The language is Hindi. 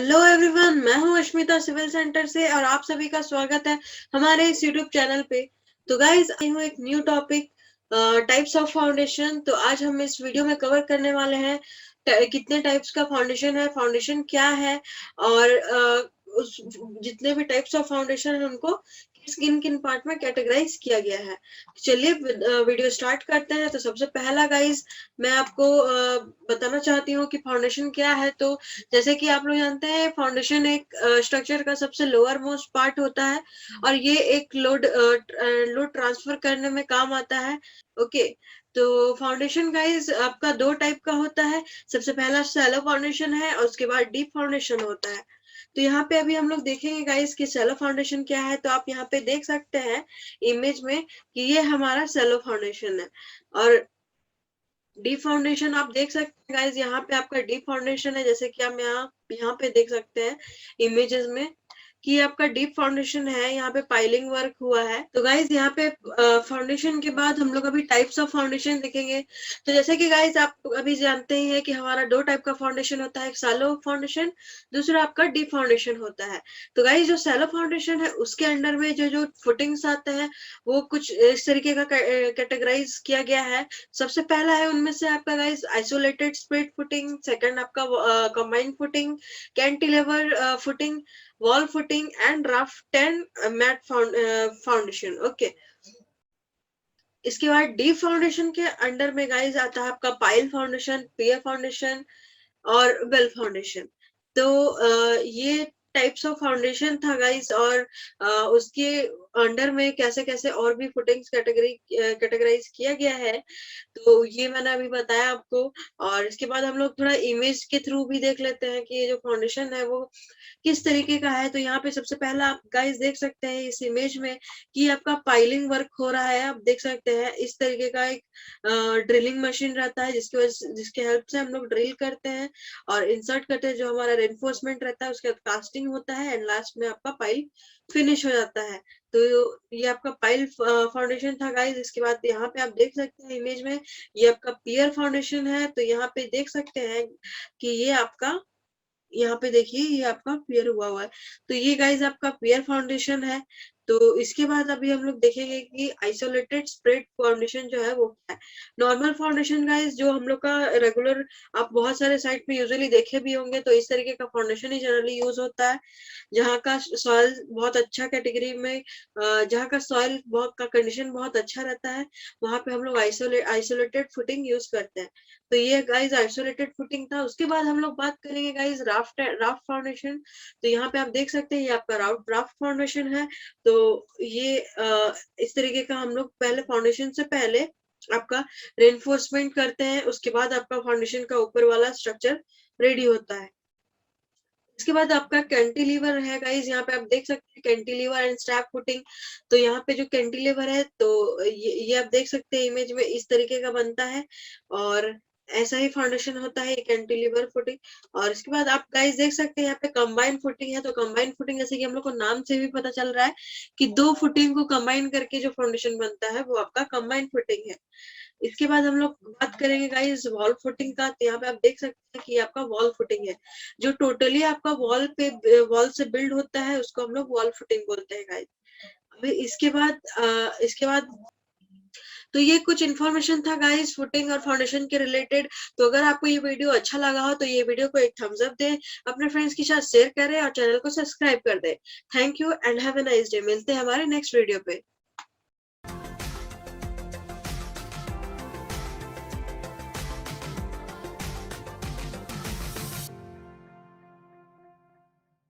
हेलो एवरीवन, मैं हूं अश्मिता सिविल सेंटर से और आप सभी का स्वागत है हमारे इस यूट्यूब चैनल पे। तो गाइज आई हूँ एक new topic, types of foundation. तो आज हम इस वीडियो में कवर करने वाले हैं कितने टाइप्स का फाउंडेशन है, फाउंडेशन क्या है और उस जितने भी टाइप्स ऑफ फाउंडेशन है उनको किन किन पार्ट में कैटेगराइज किया गया है। चलिए वीडियो स्टार्ट करते हैं। तो सबसे पहला गाइज मैं आपको बताना चाहती हूँ कि फाउंडेशन क्या है। तो जैसे कि आप लोग जानते हैं, फाउंडेशन एक स्ट्रक्चर का सबसे लोअर मोस्ट पार्ट होता है और ये एक लोड ट्रांसफर करने में काम आता है। ओके, तो फाउंडेशन गाइज आपका दो टाइप का होता है। सबसे पहला शैलो फाउंडेशन है और उसके बाद डीप फाउंडेशन होता है। तो यहाँ पे अभी हम लोग देखेंगे गाइस कि शैलो फाउंडेशन क्या है। तो आप यहाँ पे देख सकते हैं इमेज में कि ये हमारा शैलो फाउंडेशन है और डीप फाउंडेशन आप देख सकते हैं गाइज। यहाँ पे आपका डीप फाउंडेशन है, जैसे कि हम यहाँ पे देख सकते हैं इमेजेस में कि आपका डीप फाउंडेशन है। यहाँ पे पाइलिंग वर्क हुआ है। तो गाइज यहाँ पे फाउंडेशन के बाद हम लोग अभी टाइप्स ऑफ फाउंडेशन देखेंगे। तो जैसे कि गाइज आप अभी जानते ही हैं कि हमारा दो टाइप का फाउंडेशन होता है, एक शैलो फाउंडेशन, दूसरा आपका डीप फाउंडेशन होता है। तो गाइज जो शैलो फाउंडेशन है उसके अंडर में जो जो फुटिंग्स आते हैं वो कुछ इस तरीके का कैटेगराइज किया गया है। सबसे पहला है उनमें से आपका guys isolated spread footing, second आपका combined footing, cantilever footing, wall footing and raft and mat foundation. Okay, इसके बाद डीप फाउंडेशन के अंडर में गाइज आता है आपका पाइल फाउंडेशन, पियर फाउंडेशन और वेल फाउंडेशन। तो ये टाइप्स ऑफ फाउंडेशन था गाइस और उसके अंडर में कैसे कैसे और भी फुटिंग्स कैटेगराइज किया गया है। तो ये मैंने अभी बताया आपको। और इसके बाद हम लोग थोड़ा इमेज के थ्रू भी देख लेते हैं कि ये जो फाउंडेशन है वो किस तरीके का है। तो यहाँ पे सबसे पहला आप गाइस देख सकते हैं इस इमेज में कि आपका पाइलिंग वर्क हो रहा है। आप देख सकते हैं इस तरीके का एक ड्रिलिंग मशीन रहता है जिसके हेल्प से हम लोग ड्रिल करते हैं और इंसर्ट करते हैं। जो हमारा रेनफोर्समेंट रहता है उसके बाद कास्टिंग होता है एंड लास्ट में आपका पाइल फिनिश हो जाता है। तो ये आपका पाइल फाउंडेशन था गाइस। इसके बाद यहाँ पे आप देख सकते हैं इमेज में ये आपका पियर फाउंडेशन है। तो यहाँ पे देख सकते हैं कि ये आपका, यहाँ पे देखिए ये आपका पियर हुआ है। तो ये गाइज आपका पियर फाउंडेशन है। तो इसके बाद अभी हम लोग देखेंगे कि आइसोलेटेड स्प्रेड फाउंडेशन जो है वो क्या है। नॉर्मल फाउंडेशन गाइज जो हम लोग का रेगुलर आप बहुत सारे साइट पे यूजुअली देखे भी होंगे, तो इस तरीके का फाउंडेशन ही जनरली यूज होता है जहाँ का सॉइल बहुत अच्छा कैटेगरी में, जहाँ का सॉइल बहुत का कंडीशन बहुत अच्छा रहता है, वहां पे हम लोग आइसोलेटेड फुटिंग यूज करते हैं। तो ये गाइज आइसोलेटेड फुटिंग था। उसके बाद हम लोग बात करेंगे गाइज राफ्ट फाउंडेशन। तो यहाँ पे आप देख सकते हैं ये आपका राफ्ट फाउंडेशन है। तो ये इस तरीके का हम लोग पहले फाउंडेशन से पहले आपका रेनफोर्समेंट करते हैं, उसके बाद आपका फाउंडेशन का ऊपर वाला स्ट्रक्चर रेडी होता है। इसके बाद आपका कैंटिलीवर है गाइज। यहाँ पे आप देख सकते हैं कैंटिलीवर एंड स्टैक फुटिंग। तो यहाँ पे जो कैंटिलीवर है तो ये आप देख सकते हैं इमेज में इस तरीके का बनता है और ऐसा ही फाउंडेशन होता है कैंटिलीवर फुटिंग। और इसके बाद आप गाइस देख सकते हैं यहाँ पे कंबाइन फुटिंग है। तो कंबाइन फुटिंग जैसे कि हम लोग को नाम से भी पता चल रहा है कि दो फुटिंग को कंबाइन करके जो फाउंडेशन बनता है वो आपका कंबाइन फुटिंग है। इसके बाद हम लोग बात करेंगे गाइस वॉल फुटिंग का। तो यहाँ पे आप देख सकते हैं कि आपका वॉल फुटिंग है जो टोटली आपका वॉल से बिल्ड होता है, उसको हम लोग वॉल फुटिंग बोलते हैं गाइस। अभी इसके बाद तो ये कुछ इन्फॉर्मेशन था गाइस फुटिंग और फाउंडेशन के रिलेटेड। तो अगर आपको ये वीडियो अच्छा लगा हो तो ये वीडियो को एक थम्स अप दें, अपने फ्रेंड्स के साथ शेयर करें और चैनल को सब्सक्राइब कर दें। Thank you and have a nice day. मिलते हैं हमारे नेक्स्ट वीडियो पे।